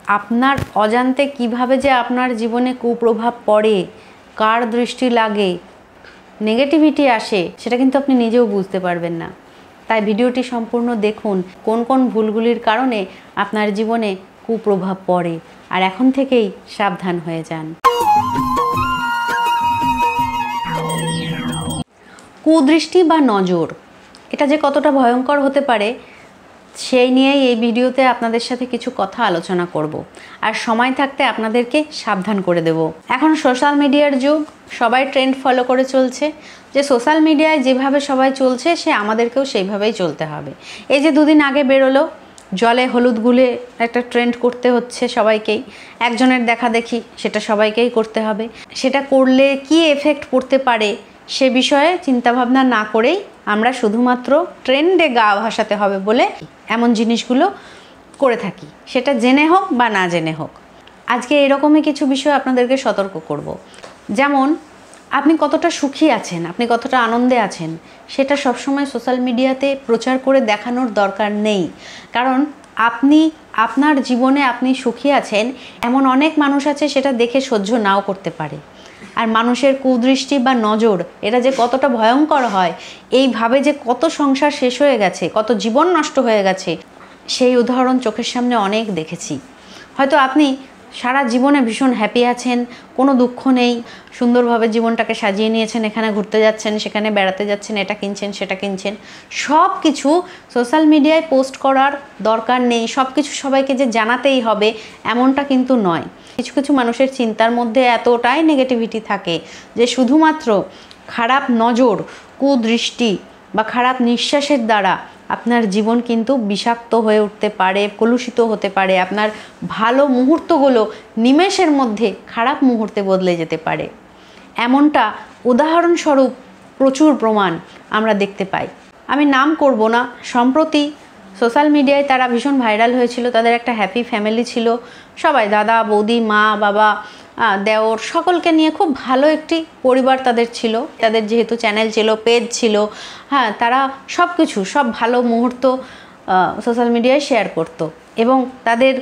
আপনার অজান্তে কিভাবে যে আপনার জীবনে কুপ্রভাব পড়ে, কার দৃষ্টি লাগে, নেগেটিভিটি আসে, সেটা কিন্তু আপনি নিজেও বুঝতে পারবেন না। তাই ভিডিওটি সম্পূর্ণ দেখুন কোন কোন ভুলগুলির কারণে আপনার জীবনে কুপ্রভাব পড়ে, আর এখন থেকেই সাবধান হয়ে যান। কুদৃষ্টি বা নজর, এটা যে কতটা ভয়ঙ্কর হতে পারে সেই নিয়েই এই ভিডিওতে আপনাদের সাথে কিছু কথা আলোচনা করব। আর সময় থাকতে আপনাদেরকে সাবধান করে দেব। এখন সোশ্যাল মিডিয়ার যুগ, সবাই ট্রেন্ড ফলো করে চলছে, যে সোশ্যাল মিডিয়ায় যেভাবে সবাই চলছে সে আমাদেরকেও সেইভাবেই চলতে হবে। এই যে দুদিন আগে বেরোলো জলে হলুদ গুলে একটা ট্রেন্ড করতে হচ্ছে সবাইকেই, একজনের দেখা দেখি সেটা সবাইকেই করতে হবে। সেটা করলে কি এফেক্ট পড়তে পারে সে বিষয়ে চিন্তাভাবনা না করেই আমরা শুধুমাত্র ট্রেন্ডে গা ভাসাতে হবে বলে এমন জিনিসগুলো করে থাকি, সেটা জেনে হোক বা না জেনে হোক। আজকে এরকমই কিছু বিষয় আপনাদেরকে সতর্ক করব। যেমন আপনি কতটা সুখী আছেন, আপনি কতটা আনন্দে আছেন, সেটা সবসময় সোশ্যাল মিডিয়াতে প্রচার করে দেখানোর দরকার নেই। কারণ আপনি আপনার জীবনে আপনি সুখী আছেন এমন অনেক মানুষ আছে সেটা দেখে সহ্য নাও করতে পারে। আর মানুষের কুদৃষ্টি বা নজর এটা যে কতটা ভয়ঙ্কর হয়, এইভাবে যে কত সংসার শেষ হয়ে গেছে, কত জীবন নষ্ট হয়ে গেছে, সেই উদাহরণ চোখের সামনে অনেক দেখেছি। হয়তো আপনি সারা জীবনে ভীষণ হ্যাপি আছেন, কোনো দুঃখ নেই, সুন্দরভাবে জীবনটাকে সাজিয়ে নিয়েছেন, এখানে ঘুরতে যাচ্ছেন, সেখানে বেড়াতে যাচ্ছেন, এটা কিনছেন, সেটা কিনছেন, সব কিছু সোশ্যাল মিডিয়ায় পোস্ট করার দরকার নেই, সব কিছু সবাইকে যে জানাতেই হবে এমনটা কিন্তু নয়। কিছু কিছু মানুষের চিন্তার মধ্যে এতটাই নেগেটিভিটি থাকে যে শুধুমাত্র খারাপ নজর, কুদৃষ্টি বা খারাপ নিঃশ্বাসের দ্বারা আপনার জীবন কিন্তু বিষাক্ত হয়ে উঠতে পারে, কলুষিত হতে পারে। আপনার ভালো মুহূর্তগুলো নিমেষের মধ্যে খারাপ মুহূর্তে বদলে যেতে পারে। এমনটা উদাহরণস্বরূপ প্রচুর প্রমাণ আমরা দেখতে পাই। আমি নাম করব না, সম্প্রতি সোশ্যাল মিডিয়ায় তারা ভীষণ ভাইরাল হয়েছিল। তাদের একটা হ্যাপি ফ্যামিলি ছিল, সবাই দাদা বৌদি মা বাবা দেওর সকলকে নিয়ে খুব ভালো একটি পরিবার তাদের ছিল। তাদের যেহেতু চ্যানেল ছিল, পেজ ছিল, হ্যাঁ, তারা সব কিছু, সব ভালো মুহূর্ত সোশ্যাল মিডিয়ায় শেয়ার করত। এবং তাদের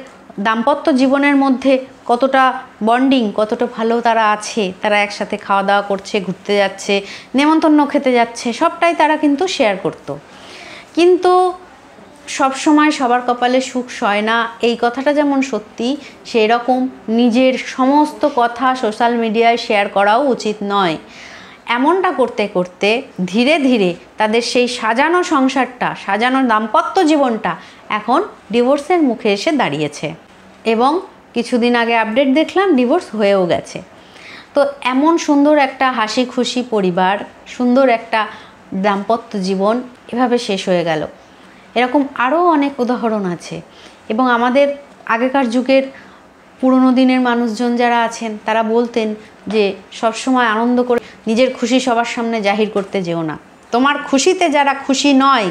দাম্পত্য জীবনের মধ্যে কতটা বন্ডিং, কতটা ভালো তারা আছে, তারা একসাথে খাওয়া দাওয়া করছে, ঘুরতে যাচ্ছে, নেমন্তন্ন খেতে যাচ্ছে, সবটাই তারা কিন্তু শেয়ার করত। কিন্তু সব সময় সবার কপালে সুখ সয় না, এই কথাটা যেমন সত্যি, সেই রকম নিজের সমস্ত কথা সোশ্যাল মিডিয়ায় শেয়ার করাও উচিত নয়। এমনটা করতে করতে ধীরে ধীরে তাদের সেই সাজানো সংসারটা, সাজানো দাম্পত্য জীবনটা এখন ডিভোর্সের মুখে এসে দাঁড়িয়েছে। এবং কিছুদিন আগে আপডেট দেখলাম ডিভোর্স হয়েও গেছে। তো এমন সুন্দর একটা হাসি খুশি পরিবার, সুন্দর একটা দাম্পত্য জীবন এভাবে শেষ হয়ে গেল। এরকম আরও অনেক উদাহরণ আছে। এবং আমাদের আগেকার যুগের পুরনো দিনের মানুষজন যারা আছেন তারা বলতেন যে সবসময় আনন্দ করে নিজের খুশি সবার সামনে জাহির করতে যেও না, তোমার খুশিতে যারা খুশি নয়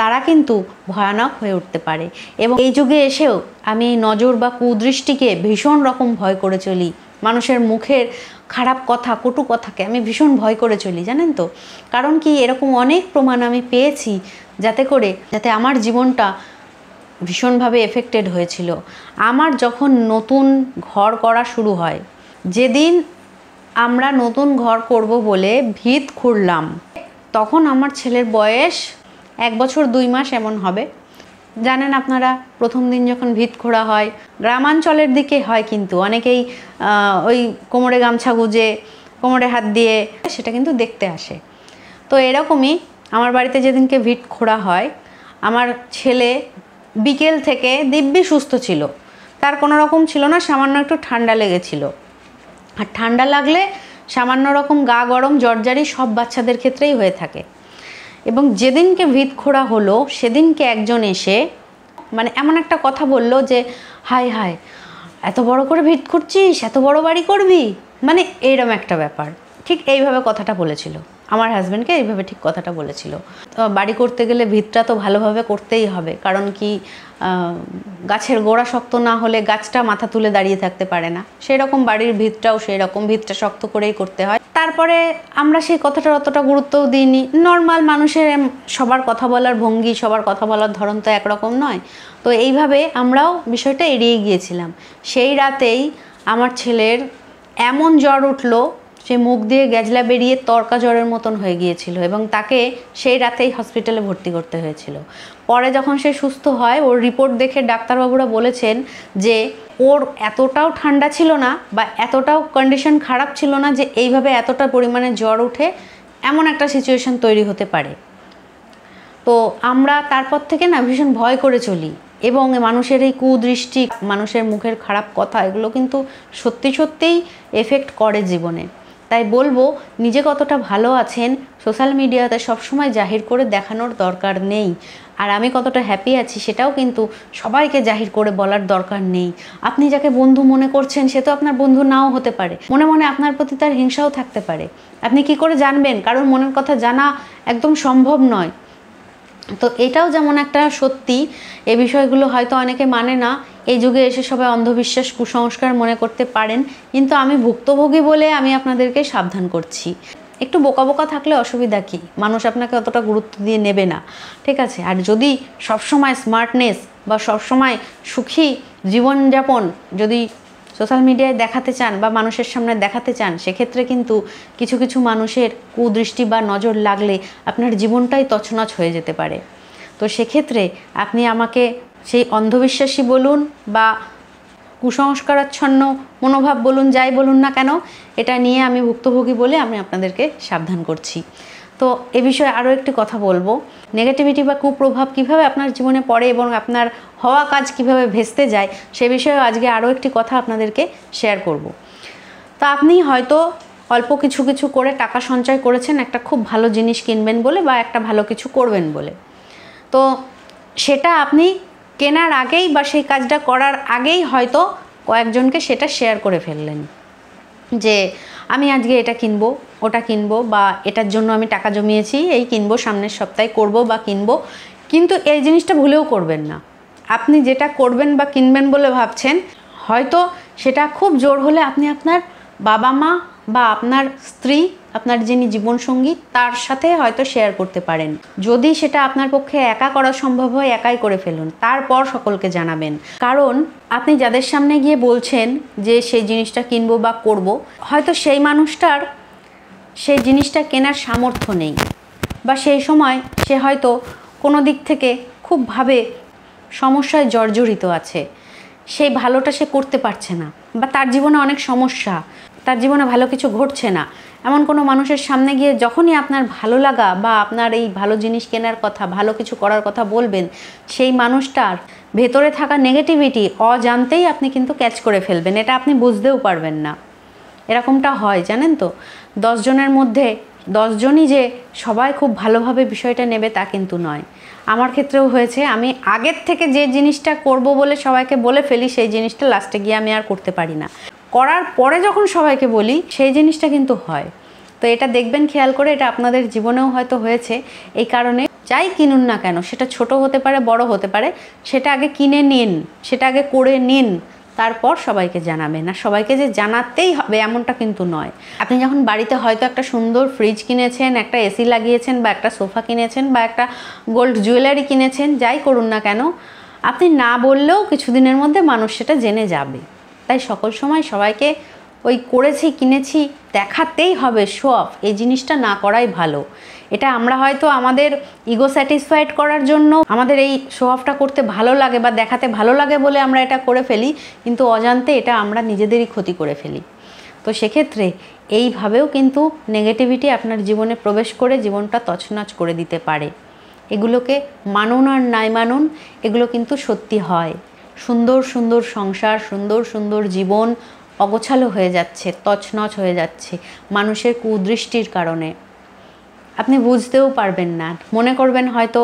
তারা কিন্তু ভয়ানক হয়ে উঠতে পারে। এবং এই যুগে এসেও আমি এই নজর বা কুদৃষ্টিকে ভীষণ রকম ভয় করে চলি। মানুষের মুখের খারাপ কথা, কটু কথাকে আমি ভীষণ ভয় করে চলি, জানেন তো। কারণ কি, এরকম অনেক প্রমাণ আমি পেয়েছি যাতে আমার জীবনটা ভীষণভাবে এফেক্টেড হয়েছিল। আমার যখন নতুন ঘর করা শুরু হয়, যেদিন আমরা নতুন ঘর করব বলে ভিত খুঁড়লাম, তখন আমার ছেলের বয়স 1 বছর 2 মাস এমন হবে। জানেন আপনারা, প্রথম দিন যখন ভিত খোঁড়া হয়, গ্রামাঞ্চলের দিকে হয় কিন্তু অনেকেই ওই কোমরে গামছা গুজে, কোমরে হাত দিয়ে সেটা কিন্তু দেখতে আসে। তো এরকমই আমার বাড়িতে যেদিনকে ভিত খোঁড়া হয়, আমার ছেলে বিকেল থেকে দিব্যি সুস্থ ছিল, তার কোনো রকম ছিল না, সামান্য একটু ঠান্ডা লেগেছিল। আর ঠান্ডা লাগলে সামান্য রকম গা গরম, জ্বরজারি সব বাচ্চাদের ক্ষেত্রেই হয়ে থাকে। এবং যেদিনকে ভিত খোঁড়া হলো সেদিনকে একজন এসে মানে এমন একটা কথা বলল যে হায় হায়, এত বড় করে ভিত খুঁড়ছিস, এত বড় বাড়ি করবি, মানে এইরকম একটা ব্যাপার, ঠিক এইভাবে কথাটা বলেছিল। আমার হাজব্যান্ডকে এইভাবে ঠিক কথাটা বলেছিল। তো বাড়ি করতে গেলে ভিতটা তো ভালোভাবে করতেই হবে, কারণ কি গাছের গোড়া শক্ত না হলে গাছটা মাথা তুলে দাঁড়িয়ে থাকতে পারে না, সেই রকম বাড়ির ভিতটাও সেই রকম, ভিতটা শক্ত করেই করতে হয়। তারপরে আমরা সেই কথাটার অতটা গুরুত্বও দিইনি। নর্মাল মানুষের সবার কথা বলার ভঙ্গি, সবার কথা বলার ধরন তো একরকম নয়। তো এইভাবে আমরাও বিষয়টা এড়িয়ে গিয়েছিলাম। সেই রাতেই আমার ছেলের এমন জ্বর উঠলো, সে মুখ দিয়ে গ্যাজলা বেরিয়ে তরকা জ্বরের মতন হয়ে গিয়েছিল এবং তাকে সেই রাতেই হসপিটালে ভর্তি করতে হয়েছিল। পরে যখন সে সুস্থ হয়, ওর রিপোর্ট দেখে ডাক্তারবাবুরা বলেছেন যে ওর এতটাও ঠান্ডা ছিল না বা এতটাও কন্ডিশন খারাপ ছিল না যে এইভাবে এতটা পরিমাণে জ্বর উঠে এমন একটা সিচুয়েশন তৈরি হতে পারে। তো আমরা তারপর থেকে না ভীষণ ভয় করে চলি, এবং মানুষের এই কুদৃষ্টি, মানুষের মুখের খারাপ কথা, এগুলো কিন্তু সত্যি সত্যিই এফেক্ট করে জীবনে। তাই বলবো, নিজে কতটা ভালো আছেন সোশ্যাল মিডিয়াতে সবসময় জাহির করে দেখানোর দরকার নেই। আর আমি কতটা হ্যাপি আছি সেটাও কিন্তু সবাইকে জাহির করে বলার দরকার নেই। আপনি যাকে বন্ধু মনে করছেন সে তো আপনার বন্ধু নাও হতে পারে, মনে মনে আপনার প্রতি তার হিংসাও থাকতে পারে। আপনি কি করে জানবেন? কারণ মনের কথা জানা একদম সম্ভব নয়। তো এটাও যেমন একটা সত্যি, এই বিষয়গুলো হয়তো অনেকে মানে না, এই যুগে এসে সবাই অন্ধবিশ্বাস, কুসংস্কার মনে করতে পারেন, কিন্তু আমি ভুক্তভোগী বলে আমি আপনাদেরকে সাবধান করছি। একটু বোকা বোকা থাকলে অসুবিধা কী? মানুষ আপনাকে অতটা গুরুত্ব দিয়ে নেবে না, ঠিক আছে? আর যদি সবসময় স্মার্টনেস বা সবসময় সুখী জীবনযাপন যদি সোশ্যাল মিডিয়ায় দেখাতে চান বা মানুষের সামনে দেখাতে চান, সেক্ষেত্রে কিন্তু কিছু কিছু মানুষের কুদৃষ্টি বা নজর লাগলে আপনার জীবনটাই তছনছ হয়ে যেতে পারে। তো সেক্ষেত্রে আপনি আমাকে সেই অন্ধবিশ্বাসী বলুন বা কুসংস্কারাচ্ছন্ন মনোভাব বলুন, যাই বলুন না কেন, এটা নিয়ে আমি ভুক্তভোগী বলে আমি আপনাদেরকে সাবধান করছি। তো এ বিষয়ে আরও একটি কথা বলবো, নেগেটিভিটি বা কুপ্রভাব কীভাবে আপনার জীবনে পড়ে এবং আপনার হওয়া কাজ কীভাবে ভেস্তে যায়, সে বিষয়ে আজকে আরও একটি কথা আপনাদেরকে শেয়ার করব। তা আপনি হয়তো অল্প কিছু কিছু করে টাকা সঞ্চয় করেছেন একটা খুব ভালো জিনিস কিনবেন বলে বা একটা ভালো কিছু করবেন বলে। তো সেটা আপনি কেনার আগেই বা সেই কাজটা করার আগেই হয়তো কয়েকজনকে সেটা শেয়ার করে ফেললেন যে আমি আজকে এটা কিনবো, ওটা কিনবো, বা এটার জন্য আমি টাকা জমিয়েছি, এই কিনবো, সামনের সপ্তাহে করব বা কিনবো। কিন্তু এই জিনিসটা ভুলেও করবেন না। আপনি যেটা করবেন বা কিনবেন বলে ভাবছেন, হয়তো সেটা খুব জোর হলে আপনি আপনার বাবা মা বা আপনার স্ত্রী, আপনার যিনি জীবনসঙ্গী, তার সাথে হয়তো শেয়ার করতে পারেন। যদি সেটা আপনার পক্ষে একা করা সম্ভব হয়, একাই করে ফেলুন, তারপর সকলকে জানাবেন। কারণ আপনি যাদের সামনে গিয়ে বলছেন যে সেই জিনিসটা কিনবো বা করব, হয়তো সেই মানুষটার সেই জিনিসটা কেনার সামর্থ্য নেই, বা সেই সময় সে হয়তো কোনো দিক থেকে খুবভাবে সমস্যায় জর্জরিত আছে, সেই ভালোটা সে করতে পারছে না, বা তার জীবনে অনেক সমস্যা, তার জীবনে ভালো কিছু ঘটছে না। এমন কোনো মানুষের সামনে গিয়ে যখনই আপনার ভালো লাগা বা আপনার এই ভালো জিনিস কেনার কথা, ভালো কিছু করার কথা বলবেন, সেই মানুষটার ভেতরে থাকা নেগেটিভিটি অজান্তেই আপনি কিন্তু ক্যাচ করে ফেলবেন, এটা আপনি বুঝতেও পারবেন না। এরকমটা হয় জানেন তো, 10 জনের মধ্যে 10 জনই যে সবাই খুব ভালোভাবে বিষয়টা নেবে তা কিন্তু নয়। আমার ক্ষেত্রেও হয়েছে, আমি আগের থেকে যে জিনিসটা করব বলে সবাইকে বলে ফেলি, সেই জিনিসটা লাস্টে গিয়ে আমি আর করতে পারি না। করার পরে যখন সবাইকে বলি, সেই জিনিসটা কিন্তু হয়। তো এটা দেখবেন খেয়াল করে, এটা আপনাদের জীবনেও হয়তো হয়েছে। এই কারণে যাই কিনুন না কেন, সেটা ছোট হতে পারে, বড় হতে পারে, সেটা আগে কিনে নিন, সেটা আগে করে নিন, তারপর সবাইকে জানাবেন। আর সবাইকে যে জানাতেই হবে এমনটা কিন্তু নয়। আপনি যখন বাড়িতে হয়তো একটা সুন্দর ফ্রিজ কিনেছেন, একটা এসি লাগিয়েছেন, বা একটা সোফা কিনেছেন, বা একটা গোল্ড জুয়েলারি কিনেছেন, যাই করুন না কেন, আপনি না বললেও কিছুদিনের মধ্যে মানুষ সেটা জেনে যাবে। তাই সকল সময় সবাইকে ওই করেছি, কিনেছি দেখাতেই হবে, শো অফ, এই জিনিসটা না করাই ভালো। এটা আমরা হয়তো আমাদের ইগো স্যাটিসফাইড করার জন্য, আমাদের এই শো অফটা করতে ভালো লাগে বা দেখাতে ভালো লাগে বলে আমরা এটা করে ফেলি, কিন্তু অজান্তে এটা আমরা নিজেদেরই ক্ষতি করে ফেলি। তো সেক্ষেত্রে এইভাবেও কিন্তু নেগেটিভিটি আপনার জীবনে প্রবেশ করে জীবনটা তছনছ করে দিতে পারে। এগুলোকে মানুন আর নাই মানুন, এগুলো কিন্তু সত্যি হয়। সুন্দর সুন্দর সংসার, সুন্দর সুন্দর জীবন অগোছালো হয়ে যাচ্ছে, তছনছ হয়ে যাচ্ছে মানুষের কুদৃষ্টির কারণে। আপনি বুঝতেও পারবেন না, মনে করবেন হয়তো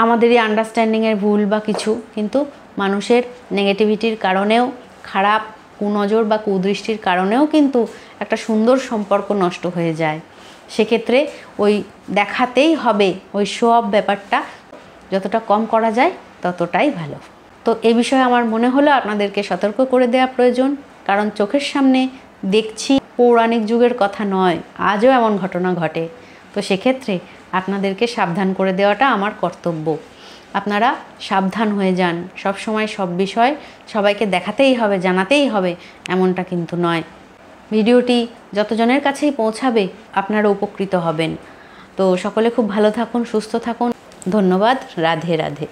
আমাদেরই আন্ডারস্ট্যান্ডিংয়ের ভুল বা কিছু, কিন্তু মানুষের নেগেটিভিটির কারণেও, খারাপ কুনজর বা কুদৃষ্টির কারণেও কিন্তু একটা সুন্দর সম্পর্ক নষ্ট হয়ে যায়। সেক্ষেত্রে ওই দেখাতেই হবে ওই শো অফ ব্যাপারটা যতটা কম করা যায় ততটাই ভালো। তো এই বিষয়ে আমার মনে হলো আপনাদেরকে সতর্ক করে দেওয়া প্রয়োজন, কারণ চোখের সামনে দেখছি পৌরাণিক যুগের কথা নয়, আজও এমন ঘটনা ঘটে। তো সেক্ষেত্রে আপনাদেরকে সাবধান করে দেওয়াটা আমার কর্তব্য। আপনারা সাবধান হয়ে যান। সব সময় সব বিষয় সবাইকে দেখাতেই হবে, জানাতেই হবে এমনটা কিন্তু নয়। ভিডিওটি যতজনের কাছেই পৌঁছাবে আপনারা উপকৃত হবেন। তো সকলে খুব ভালো থাকুন, সুস্থ থাকুন। ধন্যবাদ। রাধে রাধে।